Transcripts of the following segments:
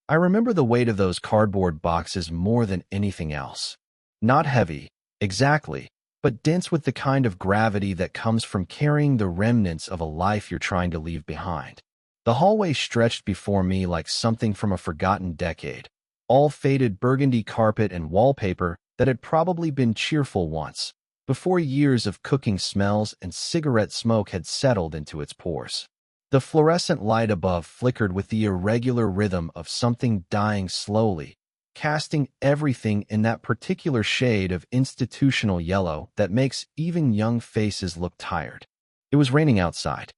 I remember the weight of those cardboard boxes more than anything else. Not heavy, exactly, but dense with the kind of gravity that comes from carrying the remnants of a life you're trying to leave behind. The hallway stretched before me like something from a forgotten decade, all faded burgundy carpet and wallpaper that had probably been cheerful once, before years of cooking smells and cigarette smoke had settled into its pores. The fluorescent light above flickered with the irregular rhythm of something dying slowly, casting everything in that particular shade of institutional yellow that makes even young faces look tired. It was raining outside.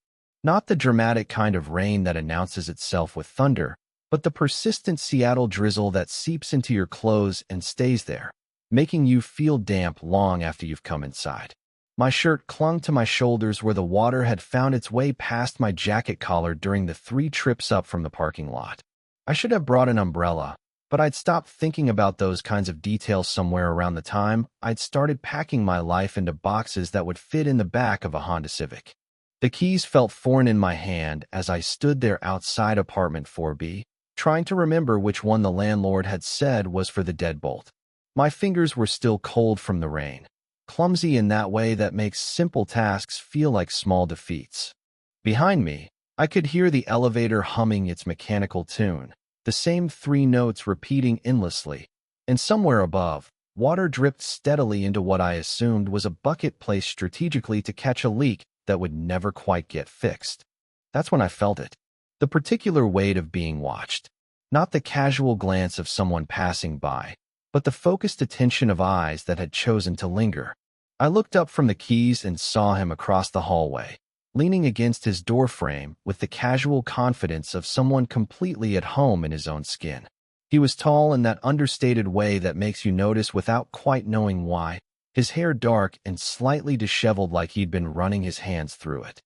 Not the dramatic kind of rain that announces itself with thunder, but the persistent Seattle drizzle that seeps into your clothes and stays there, making you feel damp long after you've come inside. My shirt clung to my shoulders where the water had found its way past my jacket collar during the 3 trips up from the parking lot. I should have brought an umbrella, but I'd stopped thinking about those kinds of details somewhere around the time I'd started packing my life into boxes that would fit in the back of a Honda Civic. The keys felt foreign in my hand as I stood there outside apartment 4B, trying to remember which one the landlord had said was for the deadbolt. My fingers were still cold from the rain, clumsy in that way that makes simple tasks feel like small defeats. Behind me, I could hear the elevator humming its mechanical tune, the same 3 notes repeating endlessly, and somewhere above, water dripped steadily into what I assumed was a bucket placed strategically to catch a leak that would never quite get fixed. That's when I felt it. The particular weight of being watched. Not the casual glance of someone passing by, but the focused attention of eyes that had chosen to linger. I looked up from the keys and saw him across the hallway, leaning against his doorframe with the casual confidence of someone completely at home in his own skin. He was tall in that understated way that makes you notice without quite knowing why, his hair dark and slightly disheveled like he'd been running his hands through it.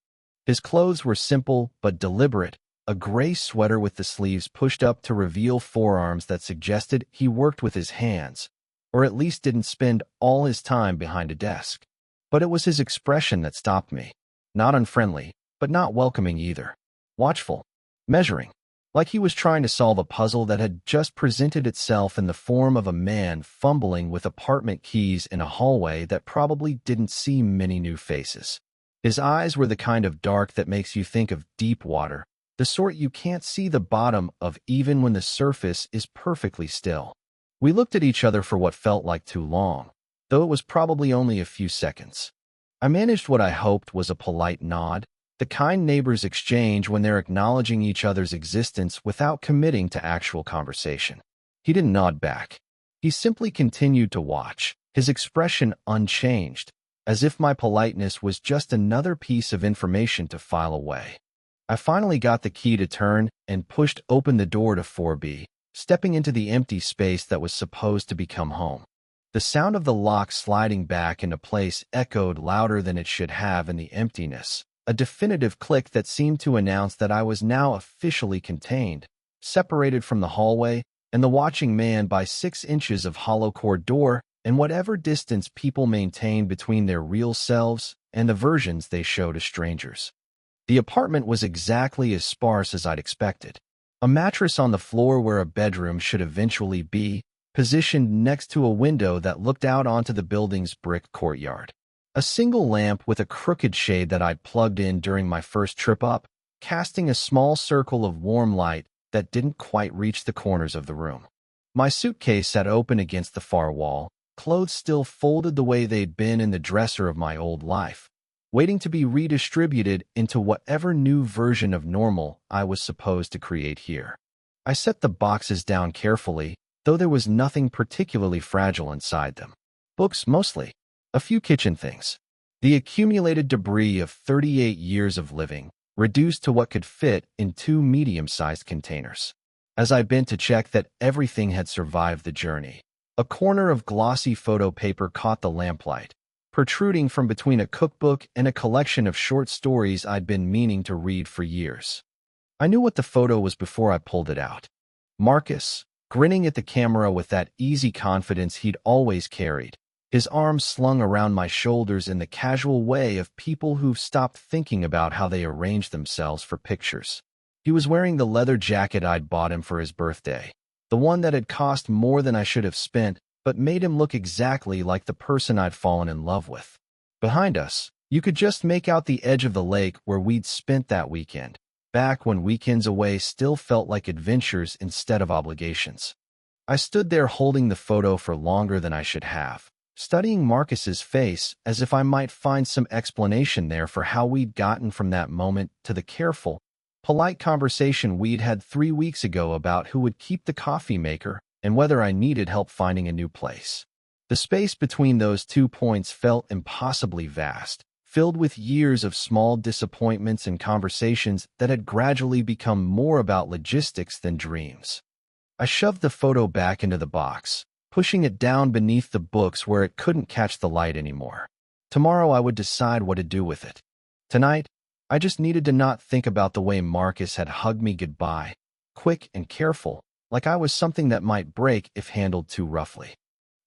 His clothes were simple but deliberate, a gray sweater with the sleeves pushed up to reveal forearms that suggested he worked with his hands, or at least didn't spend all his time behind a desk. But it was his expression that stopped me. Not unfriendly, but not welcoming either. Watchful. Measuring. Like he was trying to solve a puzzle that had just presented itself in the form of a man fumbling with apartment keys in a hallway that probably didn't see many new faces. His eyes were the kind of dark that makes you think of deep water, the sort you can't see the bottom of even when the surface is perfectly still. We looked at each other for what felt like too long, though it was probably only a few seconds. I managed what I hoped was a polite nod, the kind neighbors exchange when they're acknowledging each other's existence without committing to actual conversation. He didn't nod back. He simply continued to watch, his expression unchanged, as if my politeness was just another piece of information to file away. I finally got the key to turn and pushed open the door to 4B, stepping into the empty space that was supposed to become home. The sound of the lock sliding back into place echoed louder than it should have in the emptiness, a definitive click that seemed to announce that I was now officially contained, separated from the hallway and the watching man by 6 inches of hollow core door and whatever distance people maintain between their real selves and the versions they show to strangers. The apartment was exactly as sparse as I'd expected. A mattress on the floor where a bedroom should eventually be, positioned next to a window that looked out onto the building's brick courtyard. A single lamp with a crooked shade that I'd plugged in during my first trip up, casting a small circle of warm light that didn't quite reach the corners of the room. My suitcase sat open against the far wall, clothes still folded the way they'd been in the dresser of my old life, waiting to be redistributed into whatever new version of normal I was supposed to create here. I set the boxes down carefully, though there was nothing particularly fragile inside them. Books mostly. A few kitchen things. The accumulated debris of 38 years of living, reduced to what could fit in 2 medium-sized containers. As I bent to check that everything had survived the journey, a corner of glossy photo paper caught the lamplight, protruding from between a cookbook and a collection of short stories I'd been meaning to read for years. I knew what the photo was before I pulled it out. Marcus, grinning at the camera with that easy confidence he'd always carried, his arms slung around my shoulders in the casual way of people who've stopped thinking about how they arrange themselves for pictures. He was wearing the leather jacket I'd bought him for his birthday, the one that had cost more than I should have spent, but made him look exactly like the person I'd fallen in love with. Behind us, you could just make out the edge of the lake where we'd spent that weekend, back when weekends away still felt like adventures instead of obligations. I stood there holding the photo for longer than I should have, studying Marcus's face as if I might find some explanation there for how we'd gotten from that moment to the careful, polite conversation we'd had 3 weeks ago about who would keep the coffee maker and whether I needed help finding a new place. The space between those 2 points felt impossibly vast, filled with years of small disappointments and conversations that had gradually become more about logistics than dreams. I shoved the photo back into the box, pushing it down beneath the books where it couldn't catch the light anymore. Tomorrow I would decide what to do with it. Tonight, I just needed to not think about the way Marcus had hugged me goodbye, quick and careful, like I was something that might break if handled too roughly.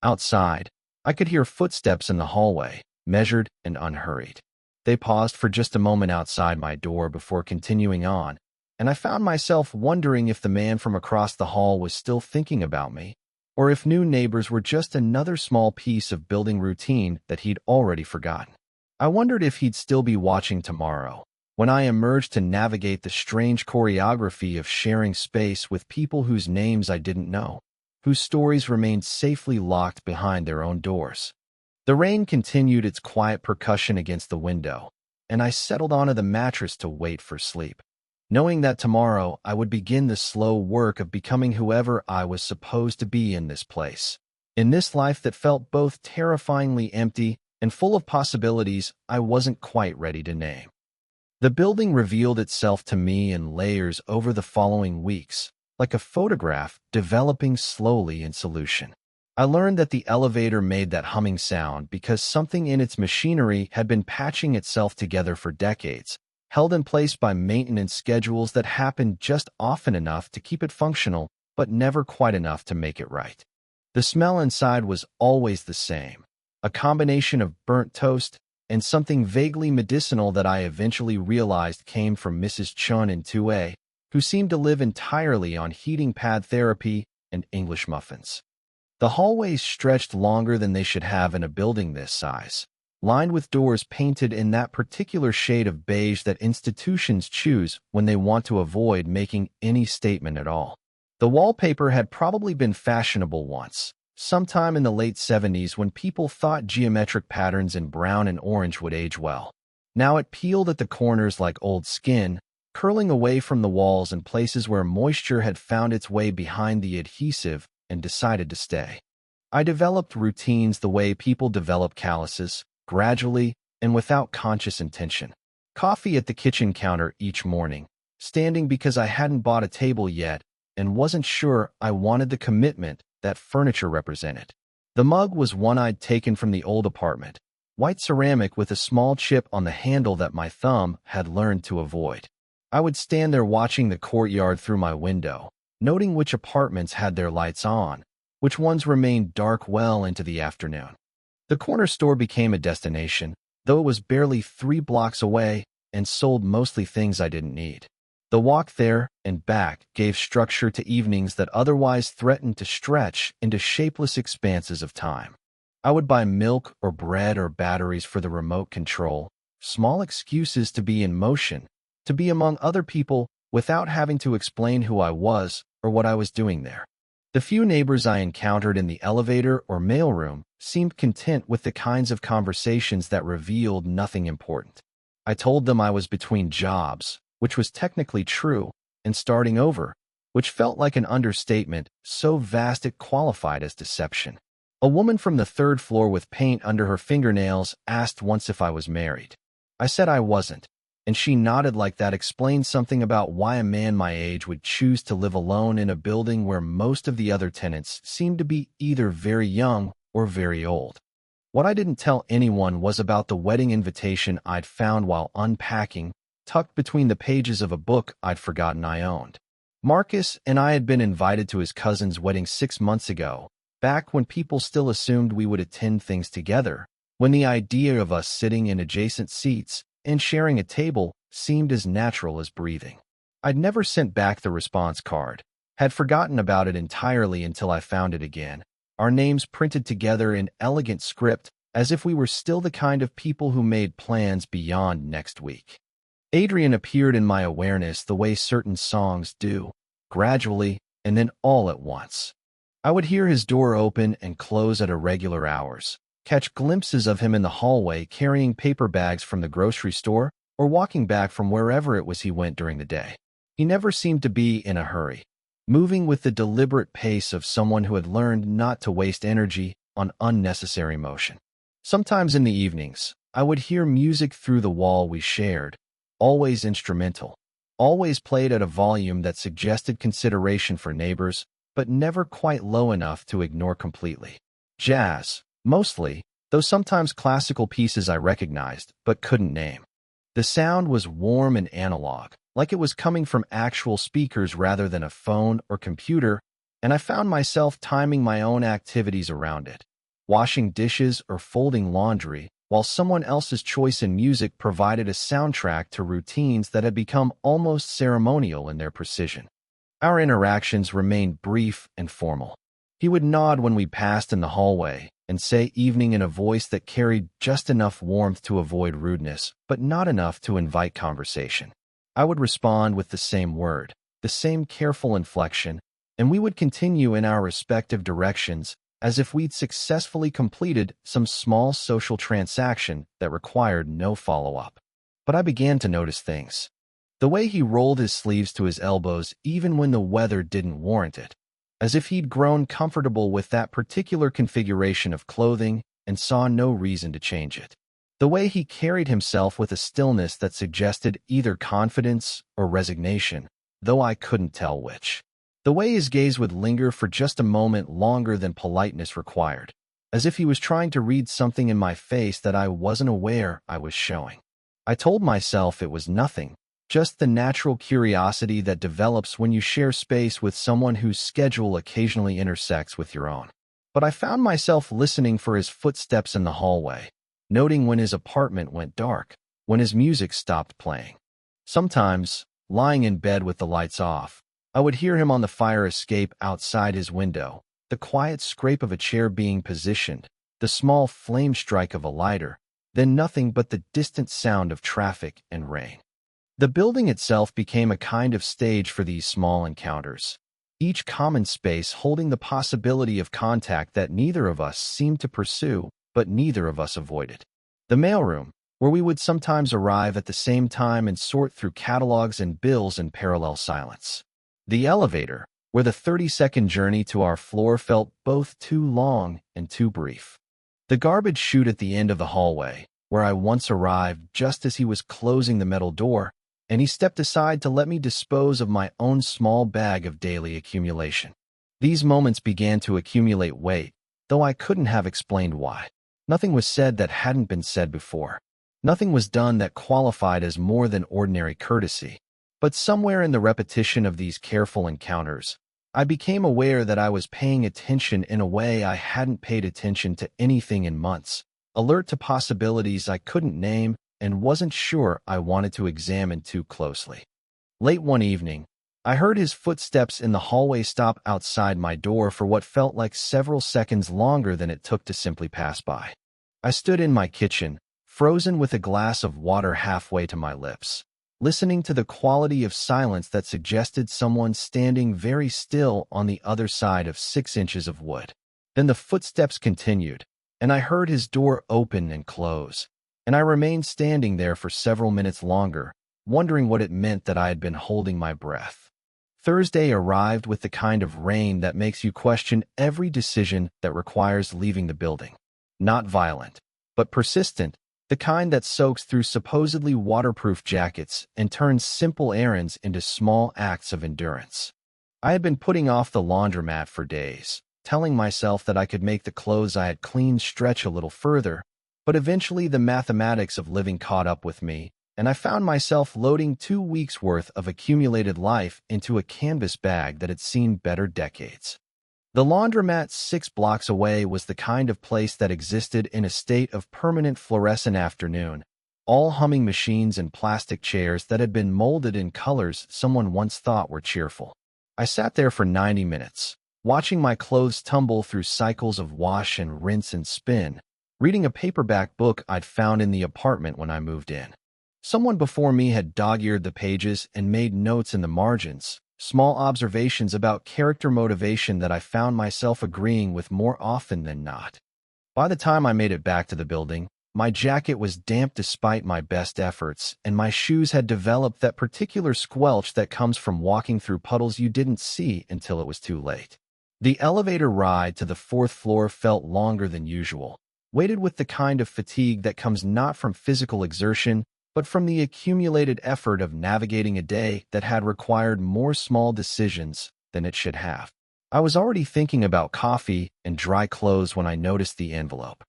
Outside, I could hear footsteps in the hallway, measured and unhurried. They paused for just a moment outside my door before continuing on, and I found myself wondering if the man from across the hall was still thinking about me, or if new neighbors were just another small piece of building routine that he'd already forgotten. I wondered if he'd still be watching tomorrow, when I emerged to navigate the strange choreography of sharing space with people whose names I didn't know, whose stories remained safely locked behind their own doors. The rain continued its quiet percussion against the window, and I settled onto the mattress to wait for sleep, knowing that tomorrow I would begin the slow work of becoming whoever I was supposed to be in this place. In this life that felt both terrifyingly empty and full of possibilities I wasn't quite ready to name. The building revealed itself to me in layers over the following weeks, like a photograph developing slowly in solution. I learned that the elevator made that humming sound because something in its machinery had been patching itself together for decades, held in place by maintenance schedules that happened just often enough to keep it functional, but never quite enough to make it right. The smell inside was always the same, a combination of burnt toast and something vaguely medicinal that I eventually realized came from Mrs. Chun in 2A, who seemed to live entirely on heating pad therapy and English muffins. The hallways stretched longer than they should have in a building this size, lined with doors painted in that particular shade of beige that institutions choose when they want to avoid making any statement at all. The wallpaper had probably been fashionable once, sometime in the late 70s when people thought geometric patterns in brown and orange would age well. Now it peeled at the corners like old skin, curling away from the walls in places where moisture had found its way behind the adhesive and decided to stay. I developed routines the way people develop calluses, gradually and without conscious intention. Coffee at the kitchen counter each morning, standing because I hadn't bought a table yet and wasn't sure I wanted the commitment that furniture represented. The mug was one I'd taken from the old apartment, white ceramic with a small chip on the handle that my thumb had learned to avoid. I would stand there watching the courtyard through my window, noting which apartments had their lights on, which ones remained dark well into the afternoon. The corner store became a destination, though it was barely 3 blocks away and sold mostly things I didn't need. The walk there and back gave structure to evenings that otherwise threatened to stretch into shapeless expanses of time. I would buy milk or bread or batteries for the remote control, small excuses to be in motion, to be among other people without having to explain who I was or what I was doing there. The few neighbors I encountered in the elevator or mailroom seemed content with the kinds of conversations that revealed nothing important. I told them I was between jobs, which was technically true, and starting over, which felt like an understatement, so vast it qualified as deception. A woman from the 3rd floor with paint under her fingernails asked once if I was married. I said I wasn't, and she nodded like that explained something about why a man my age would choose to live alone in a building where most of the other tenants seemed to be either very young or very old. What I didn't tell anyone was about the wedding invitation I'd found while unpacking, tucked between the pages of a book I'd forgotten I owned. Marcus and I had been invited to his cousin's wedding 6 months ago, back when people still assumed we would attend things together, when the idea of us sitting in adjacent seats and sharing a table seemed as natural as breathing. I'd never sent back the response card, had forgotten about it entirely until I found it again, our names printed together in elegant script as if we were still the kind of people who made plans beyond next week. Adrian appeared in my awareness the way certain songs do, gradually and then all at once. I would hear his door open and close at irregular hours, catch glimpses of him in the hallway carrying paper bags from the grocery store or walking back from wherever it was he went during the day. He never seemed to be in a hurry, moving with the deliberate pace of someone who had learned not to waste energy on unnecessary motion. Sometimes in the evenings, I would hear music through the wall we shared, always instrumental, always played at a volume that suggested consideration for neighbors, but never quite low enough to ignore completely. Jazz, mostly, though sometimes classical pieces I recognized but couldn't name. The sound was warm and analog, like it was coming from actual speakers rather than a phone or computer, and I found myself timing my own activities around it, washing dishes or folding laundry, while someone else's choice in music provided a soundtrack to routines that had become almost ceremonial in their precision. Our interactions remained brief and formal. He would nod when we passed in the hallway and say evening in a voice that carried just enough warmth to avoid rudeness, but not enough to invite conversation. I would respond with the same word, the same careful inflection, and we would continue in our respective directions as if we'd successfully completed some small social transaction that required no follow-up. But I began to notice things. The way he rolled his sleeves to his elbows even when the weather didn't warrant it, as if he'd grown comfortable with that particular configuration of clothing and saw no reason to change it. The way he carried himself with a stillness that suggested either confidence or resignation, though I couldn't tell which. The way his gaze would linger for just a moment longer than politeness required, as if he was trying to read something in my face that I wasn't aware I was showing. I told myself it was nothing, just the natural curiosity that develops when you share space with someone whose schedule occasionally intersects with your own. But I found myself listening for his footsteps in the hallway, noting when his apartment went dark, when his music stopped playing. Sometimes, lying in bed with the lights off, I would hear him on the fire escape outside his window, the quiet scrape of a chair being positioned, the small flame strike of a lighter, then nothing but the distant sound of traffic and rain. The building itself became a kind of stage for these small encounters, each common space holding the possibility of contact that neither of us seemed to pursue, but neither of us avoided. The mailroom, where we would sometimes arrive at the same time and sort through catalogs and bills in parallel silence. The elevator, where the 30-second journey to our floor felt both too long and too brief. The garbage chute at the end of the hallway, where I once arrived just as he was closing the metal door, and he stepped aside to let me dispose of my own small bag of daily accumulation. These moments began to accumulate weight, though I couldn't have explained why. Nothing was said that hadn't been said before. Nothing was done that qualified as more than ordinary courtesy. But somewhere in the repetition of these careful encounters, I became aware that I was paying attention in a way I hadn't paid attention to anything in months, alert to possibilities I couldn't name and wasn't sure I wanted to examine too closely. Late one evening, I heard his footsteps in the hallway stop outside my door for what felt like several seconds longer than it took to simply pass by. I stood in my kitchen, frozen with a glass of water halfway to my lips, listening to the quality of silence that suggested someone standing very still on the other side of 6 inches of wood. Then the footsteps continued, and I heard his door open and close, and I remained standing there for several minutes longer, wondering what it meant that I had been holding my breath. Thursday arrived with the kind of rain that makes you question every decision that requires leaving the building. Not violent, but persistent, the kind that soaks through supposedly waterproof jackets and turns simple errands into small acts of endurance. I had been putting off the laundromat for days, telling myself that I could make the clothes I had cleaned stretch a little further, but eventually the mathematics of living caught up with me, and I found myself loading 2 weeks' worth of accumulated life into a canvas bag that had seen better decades. The laundromat 6 blocks away was the kind of place that existed in a state of permanent fluorescent afternoon, all humming machines and plastic chairs that had been molded in colors someone once thought were cheerful. I sat there for 90 minutes, watching my clothes tumble through cycles of wash and rinse and spin, reading a paperback book I'd found in the apartment when I moved in. Someone before me had dog-eared the pages and made notes in the margins, small observations about character motivation that I found myself agreeing with more often than not. By the time I made it back to the building, my jacket was damp despite my best efforts, and my shoes had developed that particular squelch that comes from walking through puddles you didn't see until it was too late. The elevator ride to the fourth floor felt longer than usual, weighted with the kind of fatigue that comes not from physical exertion, but from the accumulated effort of navigating a day that had required more small decisions than it should have. I was already thinking about coffee and dry clothes when I noticed the envelope.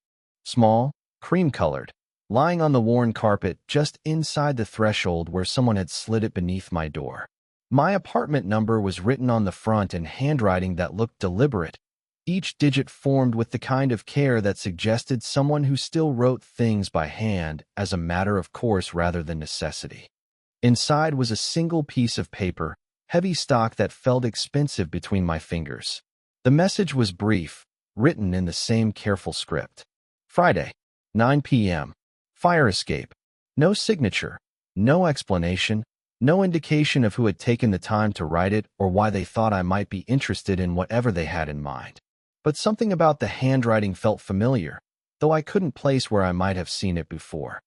Small, cream-colored, lying on the worn carpet just inside the threshold where someone had slid it beneath my door. My apartment number was written on the front in handwriting that looked deliberate, each digit formed with the kind of care that suggested someone who still wrote things by hand as a matter of course rather than necessity. Inside was a single piece of paper, heavy stock that felt expensive between my fingers. The message was brief, written in the same careful script. Friday, 9 p.m. Fire escape. No signature, no explanation, no indication of who had taken the time to write it or why they thought I might be interested in whatever they had in mind. But something about the handwriting felt familiar, though I couldn't place where I might have seen it before.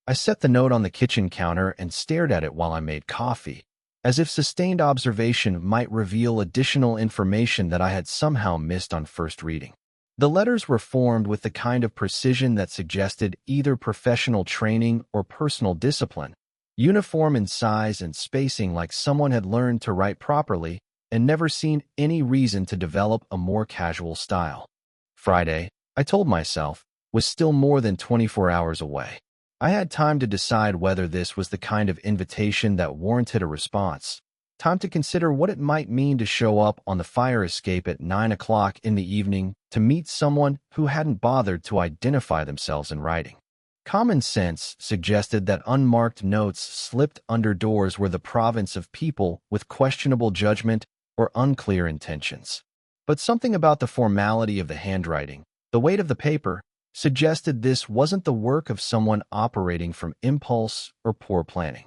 I set the note on the kitchen counter and stared at it while I made coffee, as if sustained observation might reveal additional information that I had somehow missed on first reading. The letters were formed with the kind of precision that suggested either professional training or personal discipline, uniform in size and spacing like someone had learned to write properly and never seen any reason to develop a more casual style. Friday, I told myself, was still more than 24 hours away. I had time to decide whether this was the kind of invitation that warranted a response, time to consider what it might mean to show up on the fire escape at 9 o'clock in the evening to meet someone who hadn't bothered to identify themselves in writing. Common sense suggested that unmarked notes slipped under doors were the province of people with questionable judgment or unclear intentions. But something about the formality of the handwriting, the weight of the paper, suggested this wasn't the work of someone operating from impulse or poor planning.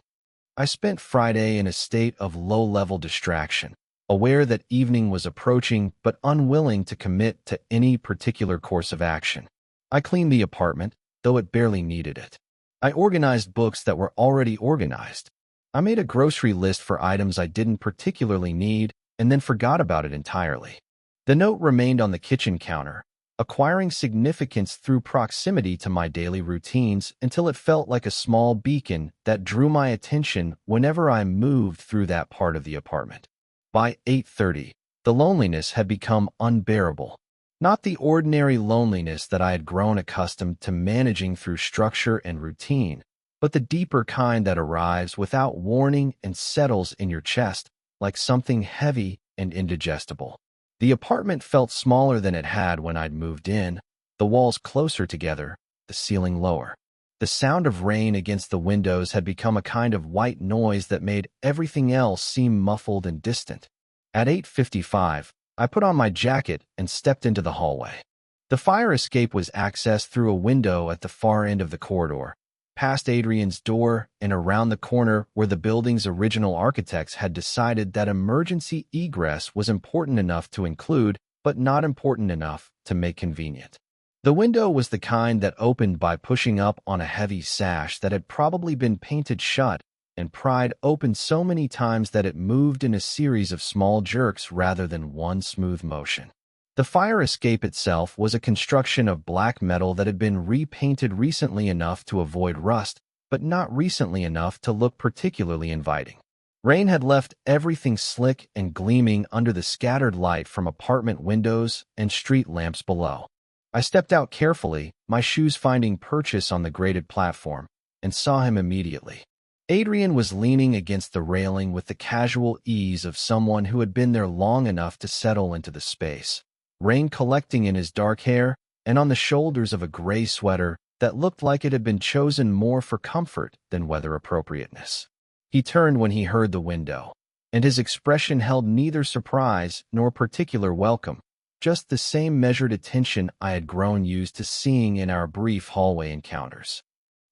I spent Friday in a state of low-level distraction, aware that evening was approaching but unwilling to commit to any particular course of action. I cleaned the apartment, though it barely needed it. I organized books that were already organized. I made a grocery list for items I didn't particularly need and then forgot about it entirely. The note remained on the kitchen counter, acquiring significance through proximity to my daily routines until it felt like a small beacon that drew my attention whenever I moved through that part of the apartment. By 8:30, the loneliness had become unbearable. Not the ordinary loneliness that I had grown accustomed to managing through structure and routine, but the deeper kind that arrives without warning and settles in your chest like something heavy and indigestible. The apartment felt smaller than it had when I'd moved in, the walls closer together, the ceiling lower. The sound of rain against the windows had become a kind of white noise that made everything else seem muffled and distant. At 8:55, I put on my jacket and stepped into the hallway. The fire escape was accessed through a window at the far end of the corridor, past Adrian's door and around the corner where the building's original architects had decided that emergency egress was important enough to include, but not important enough to make convenient. The window was the kind that opened by pushing up on a heavy sash that had probably been painted shut and pried open so many times that it moved in a series of small jerks rather than one smooth motion. The fire escape itself was a construction of black metal that had been repainted recently enough to avoid rust, but not recently enough to look particularly inviting. Rain had left everything slick and gleaming under the scattered light from apartment windows and street lamps below. I stepped out carefully, my shoes finding purchase on the graded platform, and saw him immediately. Adrian was leaning against the railing with the casual ease of someone who had been there long enough to settle into the space. Rain collecting in his dark hair and on the shoulders of a gray sweater that looked like it had been chosen more for comfort than weather appropriateness. He turned when he heard the window, and his expression held neither surprise nor particular welcome, just the same measured attention I had grown used to seeing in our brief hallway encounters.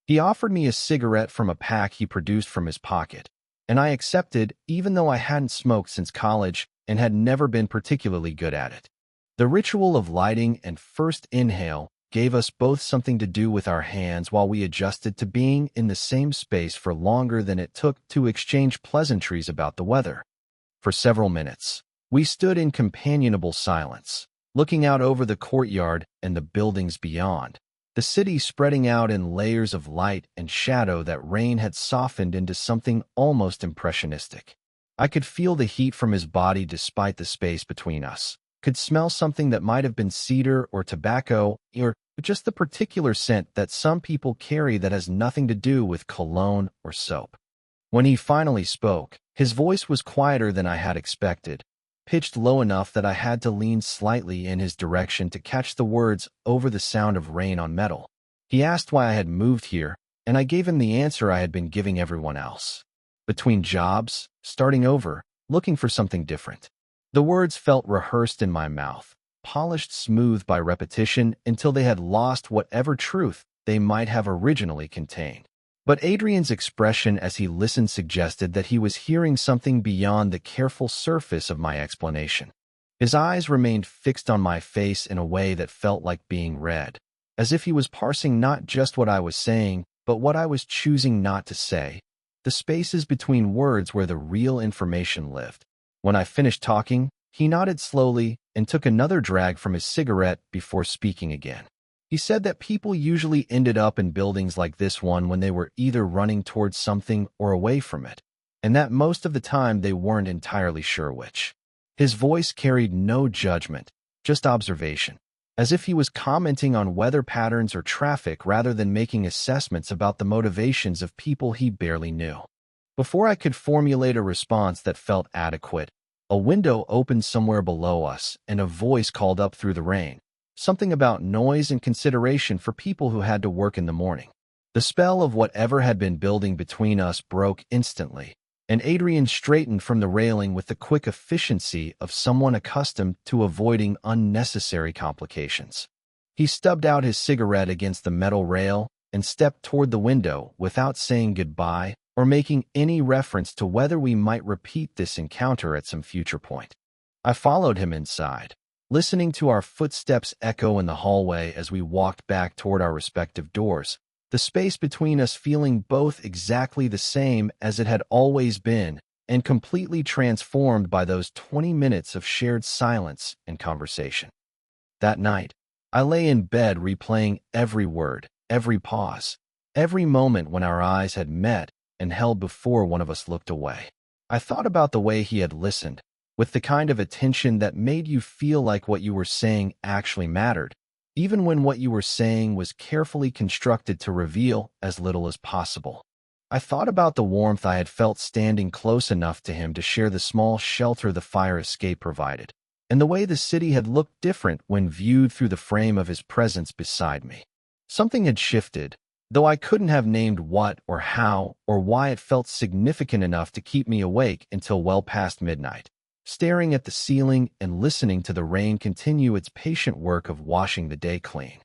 He offered me a cigarette from a pack he produced from his pocket, and I accepted even though I hadn't smoked since college and had never been particularly good at it. The ritual of lighting and first inhale gave us both something to do with our hands while we adjusted to being in the same space for longer than it took to exchange pleasantries about the weather. For several minutes, we stood in companionable silence, looking out over the courtyard and the buildings beyond, the city spreading out in layers of light and shadow that rain had softened into something almost impressionistic. I could feel the heat from his body despite the space between us, could smell something that might have been cedar or tobacco or just the particular scent that some people carry that has nothing to do with cologne or soap. When he finally spoke, his voice was quieter than I had expected, pitched low enough that I had to lean slightly in his direction to catch the words over the sound of rain on metal. He asked why I had moved here, and I gave him the answer I had been giving everyone else. Between jobs, starting over, looking for something different. The words felt rehearsed in my mouth, polished smooth by repetition until they had lost whatever truth they might have originally contained. But Adrian's expression as he listened suggested that he was hearing something beyond the careful surface of my explanation. His eyes remained fixed on my face in a way that felt like being read, as if he was parsing not just what I was saying, but what I was choosing not to say, the spaces between words where the real information lived. When I finished talking, he nodded slowly and took another drag from his cigarette before speaking again. He said that people usually ended up in buildings like this one when they were either running towards something or away from it, and that most of the time they weren't entirely sure which. His voice carried no judgment, just observation, as if he was commenting on weather patterns or traffic rather than making assessments about the motivations of people he barely knew. Before I could formulate a response that felt adequate, a window opened somewhere below us and a voice called up through the rain. Something about noise and consideration for people who had to work in the morning. The spell of whatever had been building between us broke instantly, and Adrian straightened from the railing with the quick efficiency of someone accustomed to avoiding unnecessary complications. He stubbed out his cigarette against the metal rail and stepped toward the window without saying goodbye or making any reference to whether we might repeat this encounter at some future point. I followed him inside, listening to our footsteps echo in the hallway as we walked back toward our respective doors, the space between us feeling both exactly the same as it had always been and completely transformed by those 20 minutes of shared silence and conversation. That night, I lay in bed replaying every word, every pause, every moment when our eyes had met and held before one of us looked away. I thought about the way he had listened, with the kind of attention that made you feel like what you were saying actually mattered, even when what you were saying was carefully constructed to reveal as little as possible. I thought about the warmth I had felt standing close enough to him to share the small shelter the fire escape provided, and the way the city had looked different when viewed through the frame of his presence beside me. Something had shifted, though I couldn't have named what or how or why it felt significant enough to keep me awake until well past midnight, staring at the ceiling and listening to the rain continue its patient work of washing the day clean.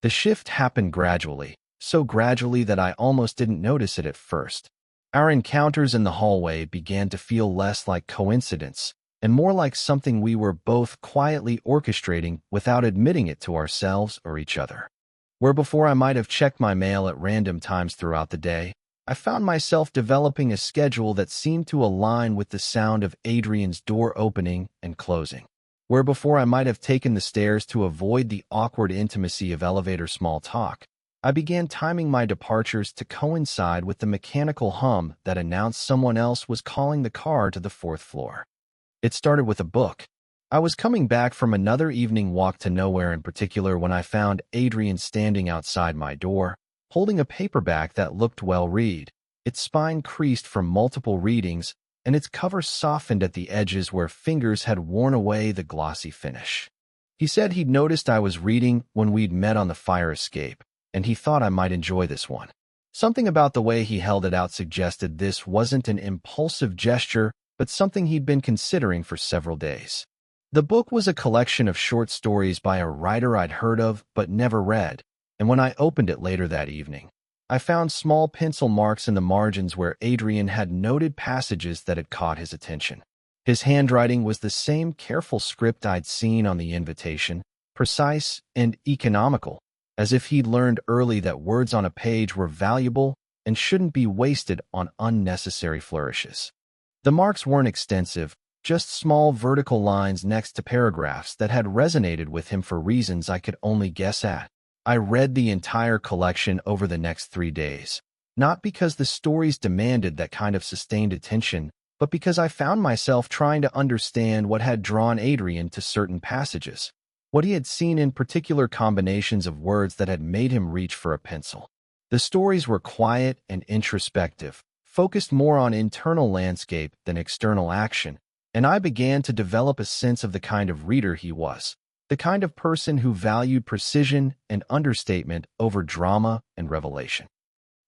The shift happened gradually, so gradually that I almost didn't notice it at first. Our encounters in the hallway began to feel less like coincidence and more like something we were both quietly orchestrating without admitting it to ourselves or each other. Where before I might have checked my mail at random times throughout the day, I found myself developing a schedule that seemed to align with the sound of Adrian's door opening and closing. Where before I might have taken the stairs to avoid the awkward intimacy of elevator small talk, I began timing my departures to coincide with the mechanical hum that announced someone else was calling the car to the 4th floor. It started with a book. I was coming back from another evening walk to nowhere in particular when I found Adrian standing outside my door, holding a paperback that looked well-read, its spine creased from multiple readings, and its cover softened at the edges where fingers had worn away the glossy finish. He said he'd noticed I was reading when we'd met on the fire escape, and he thought I might enjoy this one. Something about the way he held it out suggested this wasn't an impulsive gesture, but something he'd been considering for several days. The book was a collection of short stories by a writer I'd heard of but never read, and when I opened it later that evening, I found small pencil marks in the margins where Adrian had noted passages that had caught his attention. His handwriting was the same careful script I'd seen on the invitation, precise and economical, as if he'd learned early that words on a page were valuable and shouldn't be wasted on unnecessary flourishes. The marks weren't extensive, just small vertical lines next to paragraphs that had resonated with him for reasons I could only guess at. I read the entire collection over the next 3 days, not because the stories demanded that kind of sustained attention, but because I found myself trying to understand what had drawn Adrian to certain passages, what he had seen in particular combinations of words that had made him reach for a pencil. The stories were quiet and introspective, focused more on internal landscape than external action, and I began to develop a sense of the kind of reader he was, the kind of person who valued precision and understatement over drama and revelation.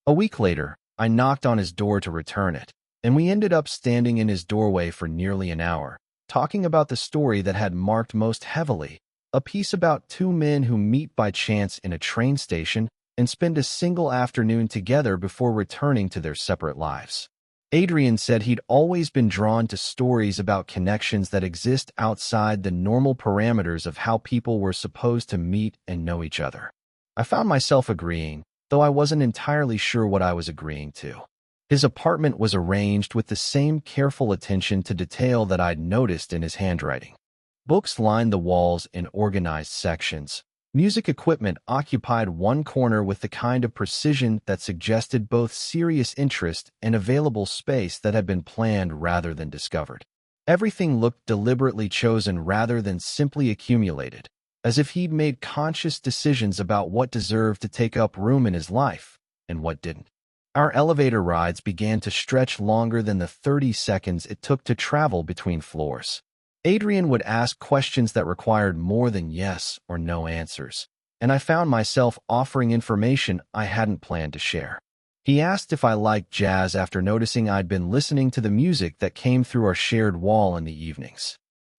A week later, I knocked on his door to return it, and we ended up standing in his doorway for nearly an hour, talking about the story that had marked most heavily, a piece about 2 men who meet by chance in a train station and spend a single afternoon together before returning to their separate lives. Adrian said he'd always been drawn to stories about connections that exist outside the normal parameters of how people were supposed to meet and know each other. I found myself agreeing, though I wasn't entirely sure what I was agreeing to. His apartment was arranged with the same careful attention to detail that I'd noticed in his handwriting. Books lined the walls in organized sections. Music equipment occupied one corner with the kind of precision that suggested both serious interest and available space that had been planned rather than discovered. Everything looked deliberately chosen rather than simply accumulated, as if he'd made conscious decisions about what deserved to take up room in his life and what didn't. Our elevator rides began to stretch longer than the 30 seconds it took to travel between floors. Adrian would ask questions that required more than yes or no answers, and I found myself offering information I hadn't planned to share. He asked if I liked jazz after noticing I'd been listening to the music that came through our shared wall in the evenings.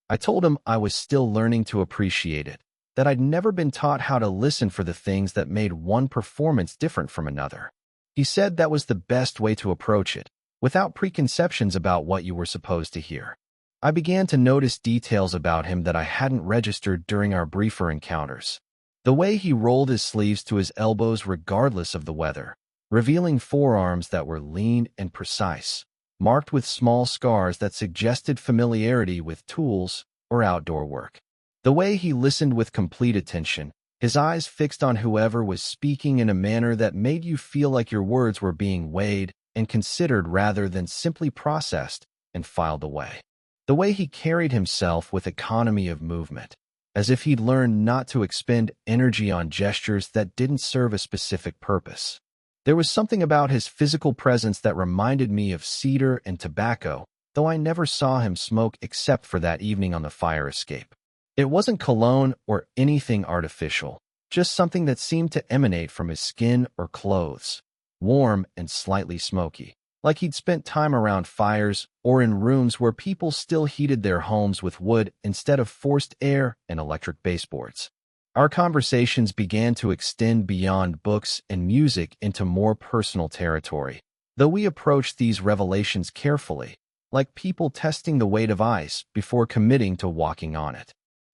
I told him I was still learning to appreciate it, that I'd never been taught how to listen for the things that made one performance different from another. He said that was the best way to approach it, without preconceptions about what you were supposed to hear. I began to notice details about him that I hadn't registered during our briefer encounters. The way he rolled his sleeves to his elbows regardless of the weather, revealing forearms that were lean and precise, marked with small scars that suggested familiarity with tools or outdoor work. The way he listened with complete attention, his eyes fixed on whoever was speaking in a manner that made you feel like your words were being weighed and considered rather than simply processed and filed away. The way he carried himself with economy of movement, as if he'd learned not to expend energy on gestures that didn't serve a specific purpose. There was something about his physical presence that reminded me of cedar and tobacco, though I never saw him smoke except for that evening on the fire escape. It wasn't cologne or anything artificial, just something that seemed to emanate from his skin or clothes, warm and slightly smoky, like he'd spent time around fires or in rooms where people still heated their homes with wood instead of forced air and electric baseboards. Our conversations began to extend beyond books and music into more personal territory, though we approached these revelations carefully, like people testing the weight of ice before committing to walking on it.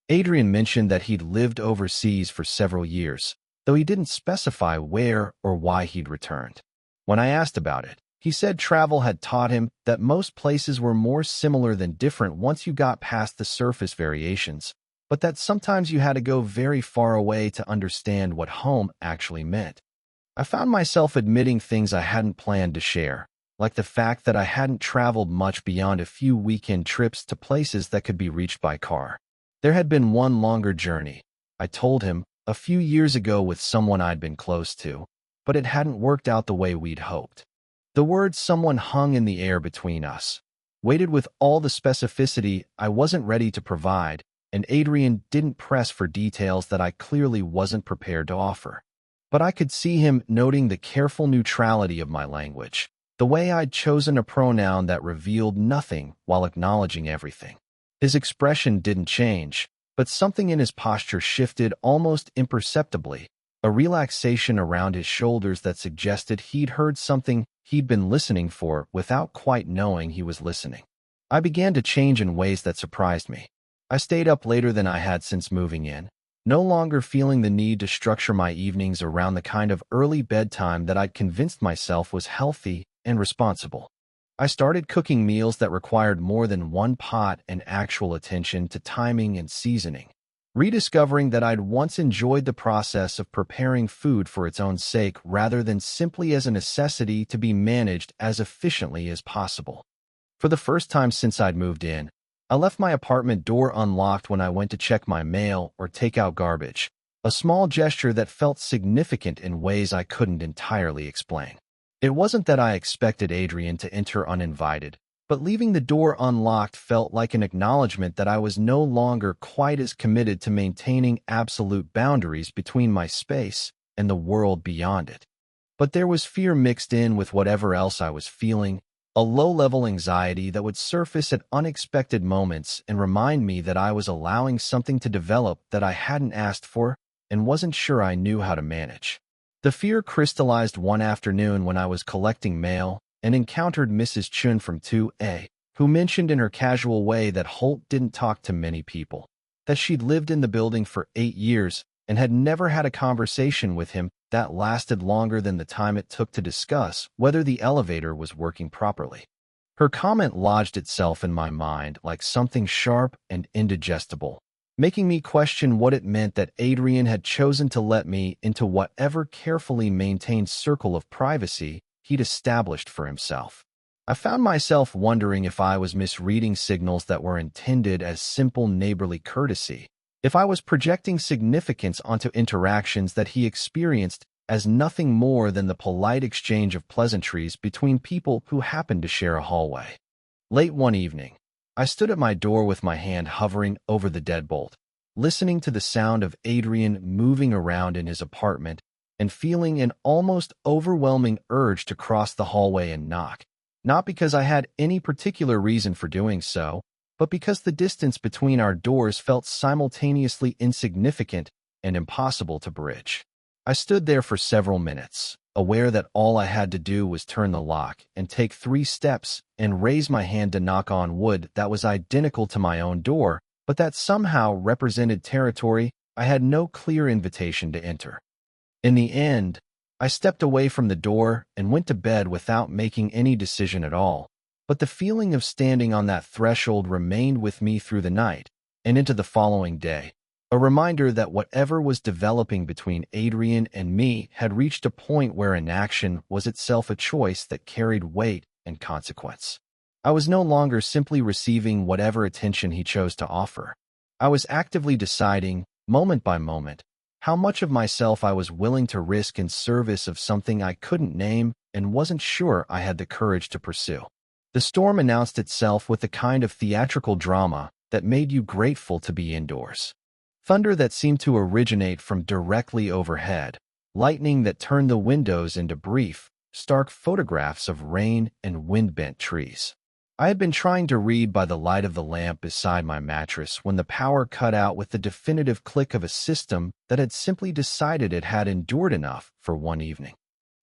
Adrian mentioned that he'd lived overseas for several years, though he didn't specify where or why he'd returned. When I asked about it, he said travel had taught him that most places were more similar than different once you got past the surface variations, but that sometimes you had to go very far away to understand what home actually meant. I found myself admitting things I hadn't planned to share, like the fact that I hadn't traveled much beyond a few weekend trips to places that could be reached by car. There had been one longer journey, I told him, a few years ago with someone I'd been close to, but it hadn't worked out the way we'd hoped. The word someone hung in the air between us, weighted with all the specificity I wasn't ready to provide, and Adrian didn't press for details that I clearly wasn't prepared to offer. but I could see him noting the careful neutrality of my language, the way I'd chosen a pronoun that revealed nothing while acknowledging everything. His expression didn't change, but something in his posture shifted almost imperceptibly, a relaxation around his shoulders that suggested he'd heard something he'd been listening for without quite knowing he was listening. I began to change in ways that surprised me. I stayed up later than I had since moving in, no longer feeling the need to structure my evenings around the kind of early bedtime that I'd convinced myself was healthy and responsible. I started cooking meals that required more than one pot and actual attention to timing and seasoning, rediscovering that I'd once enjoyed the process of preparing food for its own sake rather than simply as a necessity to be managed as efficiently as possible. For the first time since I'd moved in, I left my apartment door unlocked when I went to check my mail or take out garbage, a small gesture that felt significant in ways I couldn't entirely explain. It wasn't that I expected Adrian to enter uninvited, but leaving the door unlocked felt like an acknowledgement that I was no longer quite as committed to maintaining absolute boundaries between my space and the world beyond it. But there was fear mixed in with whatever else I was feeling, a low-level anxiety that would surface at unexpected moments and remind me that I was allowing something to develop that I hadn't asked for and wasn't sure I knew how to manage. The fear crystallized one afternoon when I was collecting mail and encountered Mrs. Chun from 2A, who mentioned in her casual way that Holt didn't talk to many people, that she'd lived in the building for 8 years and had never had a conversation with him that lasted longer than the time it took to discuss whether the elevator was working properly. Her comment lodged itself in my mind like something sharp and indigestible, making me question what it meant that Adrian had chosen to let me into whatever carefully maintained circle of privacy he'd established for himself. I found myself wondering if I was misreading signals that were intended as simple neighborly courtesy, if I was projecting significance onto interactions that he experienced as nothing more than the polite exchange of pleasantries between people who happened to share a hallway. Late one evening, I stood at my door with my hand hovering over the deadbolt, listening to the sound of Adrian moving around in his apartment and feeling an almost overwhelming urge to cross the hallway and knock, not because I had any particular reason for doing so, but because the distance between our doors felt simultaneously insignificant and impossible to bridge. I stood there for several minutes, aware that all I had to do was turn the lock and take 3 steps and raise my hand to knock on wood that was identical to my own door, but that somehow represented territory I had no clear invitation to enter. In the end, I stepped away from the door and went to bed without making any decision at all, but the feeling of standing on that threshold remained with me through the night and into the following day, a reminder that whatever was developing between Adrian and me had reached a point where inaction was itself a choice that carried weight and consequence. I was no longer simply receiving whatever attention he chose to offer. I was actively deciding, moment by moment, how much of myself I was willing to risk in service of something I couldn't name and wasn't sure I had the courage to pursue. The storm announced itself with the kind of theatrical drama that made you grateful to be indoors. Thunder that seemed to originate from directly overhead, lightning that turned the windows into brief, stark photographs of rain and wind-bent trees. I had been trying to read by the light of the lamp beside my mattress when the power cut out with the definitive click of a system that had simply decided it had endured enough for one evening.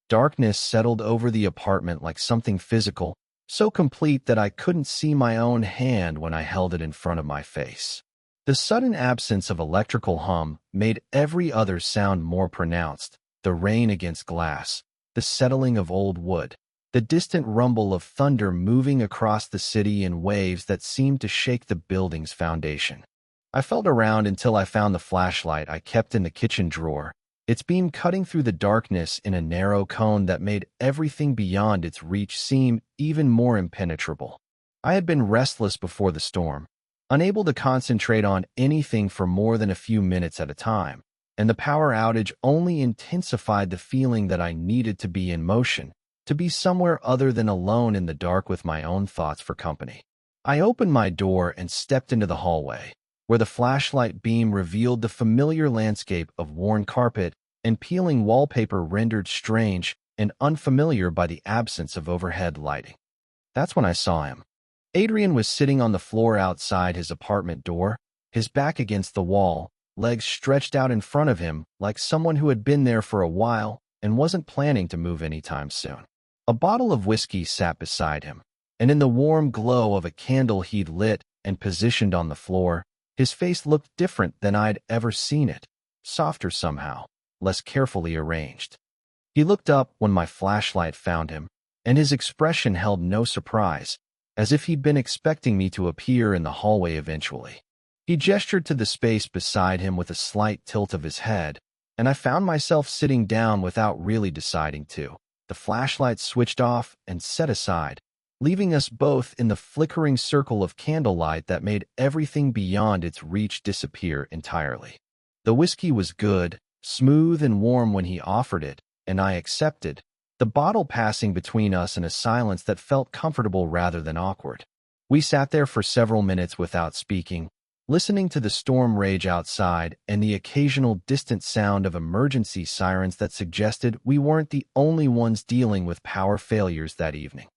Darkness settled over the apartment like something physical, so complete that I couldn't see my own hand when I held it in front of my face. The sudden absence of electrical hum made every other sound more pronounced, the rain against glass, the settling of old wood, the distant rumble of thunder moving across the city in waves that seemed to shake the building's foundation. I felt around until I found the flashlight I kept in the kitchen drawer, its beam cutting through the darkness in a narrow cone that made everything beyond its reach seem even more impenetrable. I had been restless before the storm, unable to concentrate on anything for more than a few minutes at a time, and the power outage only intensified the feeling that I needed to be in motion, to be somewhere other than alone in the dark with my own thoughts for company. I opened my door and stepped into the hallway, where the flashlight beam revealed the familiar landscape of worn carpet and peeling wallpaper rendered strange and unfamiliar by the absence of overhead lighting. That's when I saw him. Adrian was sitting on the floor outside his apartment door, his back against the wall, legs stretched out in front of him like someone who had been there for a while and wasn't planning to move anytime soon. A bottle of whiskey sat beside him, and in the warm glow of a candle he'd lit and positioned on the floor, his face looked different than I'd ever seen it, softer somehow, less carefully arranged. He looked up when my flashlight found him, and his expression held no surprise, as if he'd been expecting me to appear in the hallway eventually. He gestured to the space beside him with a slight tilt of his head, and I found myself sitting down without really deciding to. The flashlight switched off and set aside, leaving us both in the flickering circle of candlelight that made everything beyond its reach disappear entirely. The whiskey was good, smooth and warm when he offered it, and I accepted, the bottle passing between us in a silence that felt comfortable rather than awkward. We sat there for several minutes without speaking, listening to the storm rage outside and the occasional distant sound of emergency sirens that suggested we weren't the only ones dealing with power failures that evening.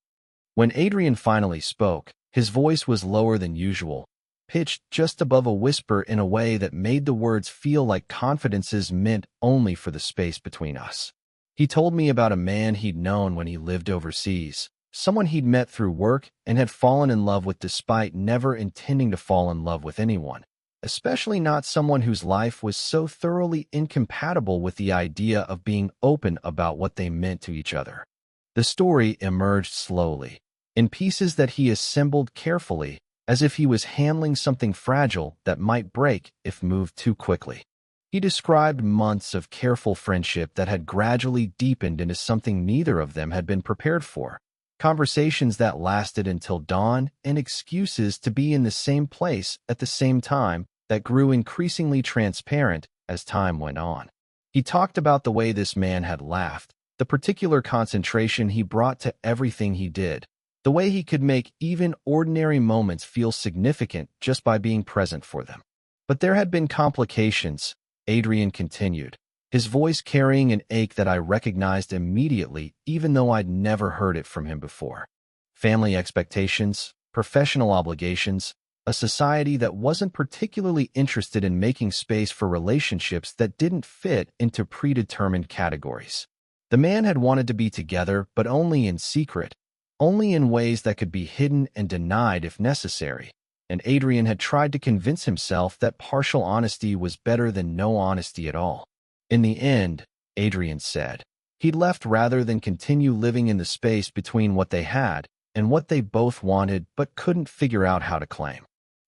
When Adrian finally spoke, his voice was lower than usual, pitched just above a whisper in a way that made the words feel like confidences meant only for the space between us. He told me about a man he'd known when he lived overseas, someone he'd met through work and had fallen in love with despite never intending to fall in love with anyone, especially not someone whose life was so thoroughly incompatible with the idea of being open about what they meant to each other. The story emerged slowly, in pieces that he assembled carefully, as if he was handling something fragile that might break if moved too quickly. He described months of careful friendship that had gradually deepened into something neither of them had been prepared for. Conversations that lasted until dawn and excuses to be in the same place at the same time that grew increasingly transparent as time went on. He talked about the way this man had laughed, the particular concentration he brought to everything he did, the way he could make even ordinary moments feel significant just by being present for them. But there had been complications, Adrian continued, his voice carrying an ache that I recognized immediately even though I'd never heard it from him before. Family expectations, professional obligations, a society that wasn't particularly interested in making space for relationships that didn't fit into predetermined categories. The man had wanted to be together, but only in secret, only in ways that could be hidden and denied if necessary, and Adrian had tried to convince himself that partial honesty was better than no honesty at all. In the end, Adrian said, he'd left rather than continue living in the space between what they had and what they both wanted but couldn't figure out how to claim.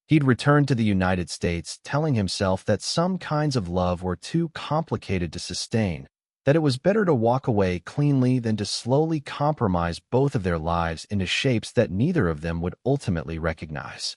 He'd returned to the United States, telling himself that some kinds of love were too complicated to sustain, that it was better to walk away cleanly than to slowly compromise both of their lives into shapes that neither of them would ultimately recognize.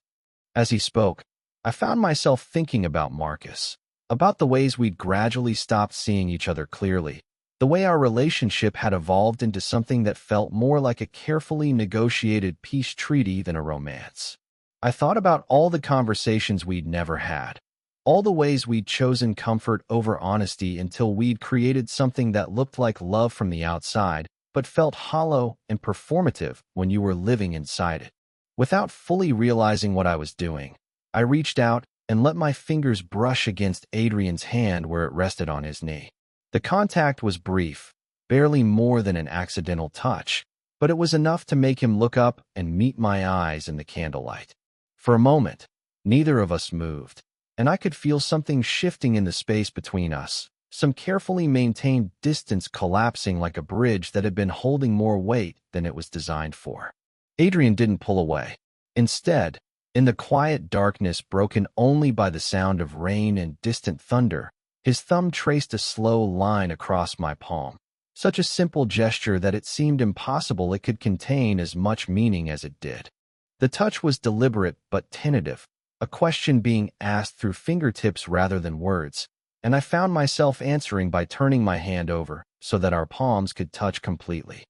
As he spoke, I found myself thinking about Marcus, about the ways we'd gradually stopped seeing each other clearly, the way our relationship had evolved into something that felt more like a carefully negotiated peace treaty than a romance. I thought about all the conversations we'd never had, all the ways we'd chosen comfort over honesty until we'd created something that looked like love from the outside, but felt hollow and performative when you were living inside it. Without fully realizing what I was doing, I reached out and let my fingers brush against Adrian's hand where it rested on his knee. The contact was brief, barely more than an accidental touch, but it was enough to make him look up and meet my eyes in the candlelight. For a moment, neither of us moved, and I could feel something shifting in the space between us, some carefully maintained distance collapsing like a bridge that had been holding more weight than it was designed for. Adrian didn't pull away. Instead, in the quiet darkness broken only by the sound of rain and distant thunder, his thumb traced a slow line across my palm, such a simple gesture that it seemed impossible it could contain as much meaning as it did. The touch was deliberate but tentative, a question being asked through fingertips rather than words, and I found myself answering by turning my hand over so that our palms could touch completely.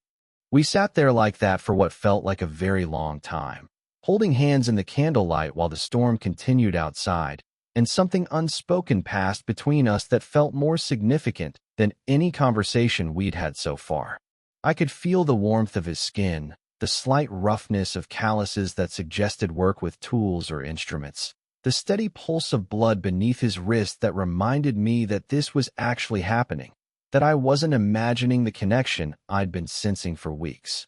We sat there like that for what felt like a very long time, holding hands in the candlelight while the storm continued outside, and something unspoken passed between us that felt more significant than any conversation we'd had so far. I could feel the warmth of his skin, the slight roughness of calluses that suggested work with tools or instruments, the steady pulse of blood beneath his wrist that reminded me that this was actually happening, that I wasn't imagining the connection I'd been sensing for weeks.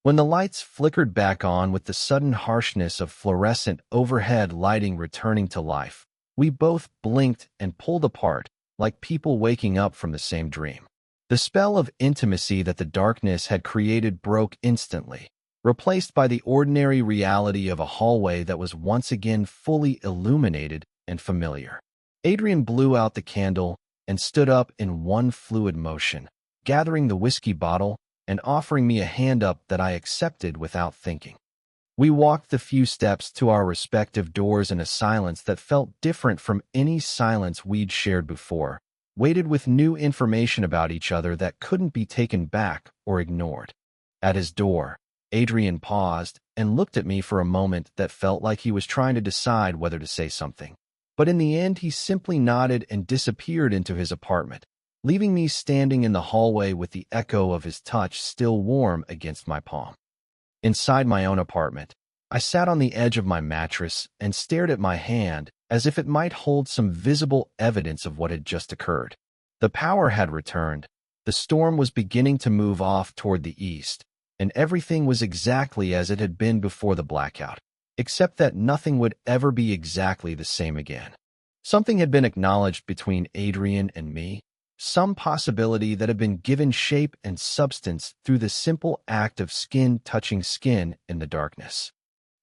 When the lights flickered back on with the sudden harshness of fluorescent overhead lighting returning to life, we both blinked and pulled apart, like people waking up from the same dream. The spell of intimacy that the darkness had created broke instantly, replaced by the ordinary reality of a hallway that was once again fully illuminated and familiar. Adrian blew out the candle and stood up in one fluid motion, gathering the whiskey bottle and offering me a hand up that I accepted without thinking. We walked the few steps to our respective doors in a silence that felt different from any silence we'd shared before, weighted with new information about each other that couldn't be taken back or ignored. At his door, Adrian paused and looked at me for a moment that felt like he was trying to decide whether to say something. But in the end, he simply nodded and disappeared into his apartment, leaving me standing in the hallway with the echo of his touch still warm against my palm. Inside my own apartment, I sat on the edge of my mattress and stared at my hand as if it might hold some visible evidence of what had just occurred. The power had returned, the storm was beginning to move off toward the east, and everything was exactly as it had been before the blackout, except that nothing would ever be exactly the same again. Something had been acknowledged between Adrian and me, some possibility that had been given shape and substance through the simple act of skin touching skin in the darkness.